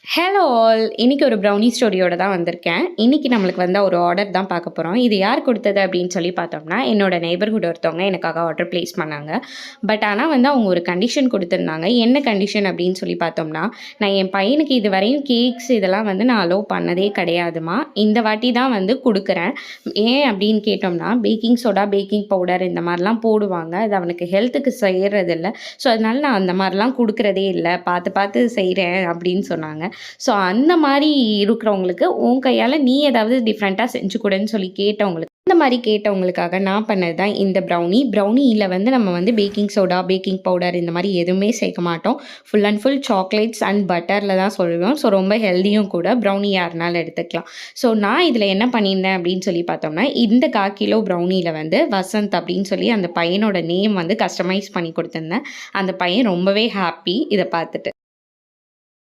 Hello all! இன்னைக்கு ஒரு brownie ஸ்டோரியோட தான் வந்திருக்கேன். இன்னைக்கு நம்மளுக்கு ஒரு ஆர்டர் தான் பார்க்க போறோம். இது யார் குடுத்தது அப்படின்னு சொல்லி பார்த்தோம்னா, என்னோட நெய்பர்ஹுட் ஒருத்தவங்க எனக்காக ஆர்டர் பிளேஸ் பண்ணாங்க. பட் ஆனா அவங்க ஒரு கண்டிஷன் குடுத்திருந்தாங்க. என்ன கண்டிஷன் அப்படின்னு சொல்லி பார்த்தோம்னா, நான் என் பையனுக்கு இதுவரையும் கேக்ஸ் இதெல்லாம் நான் அலோவ் பண்ணதே கிடையாதும்மா. இந்த வாட்டி தான் குடுக்குறேன். ஏன் அப்படின்னு கேட்டோம்னா, பேக்கிங் சோடா, பேக்கிங் பவுடர் இந்த மாரிலாம் போடுவாங்க. அது அவனுக்கு ஹெல்த்துக்கு செய்றதில்ல. ஸோ, அதனால நான் அந்த மாரிலாம் குடுக்குறதே இல்ல. பார்த்து பார்த்து செய்றேன் அப்படின்னு சொன்னாங்க. ஸோ அந்த மாரி இருக்கிறவங்களுக்கு, உன் கையால நீ ஏதாவது டிஃப்ரெண்ட்டா செஞ்சு குடுன்னு சொல்லி கேட்டவங்களுக்கு இந்த மாரி கேட்டவங்களுக்காக நான் பண்ணது தான் இந்த ப்ரௌனி. ப்ரௌனியில நம்ம பேக்கிங் சோடா, பேக்கிங் பவுடர் இந்த மாரி எதுவுமே சேர்க்க மாட்டோம். Full and full chocolates and பட்டர்ல தான் சொல்லுவோம். ஸோ ரொம்ப ஹெல்தியும் கூட. ப்ரௌனி யாருனாலும் எடுத்துக்கலாம். ஸோ நான் இதில என்ன பண்ணியிருந்தேன் அப்படின்னு சொல்லி பார்த்தோம்னா, இந்த 1/4 கிலோ ப்ரௌனியில வசந்த் அப்படின்னு சொல்லி அந்த பையனோட நேம் கஸ்டமைஸ் பண்ணி குடுத்துருந்தேன். அந்த பையன் ரொம்பவே ஹாப்பி இத பார்த்துட்டு.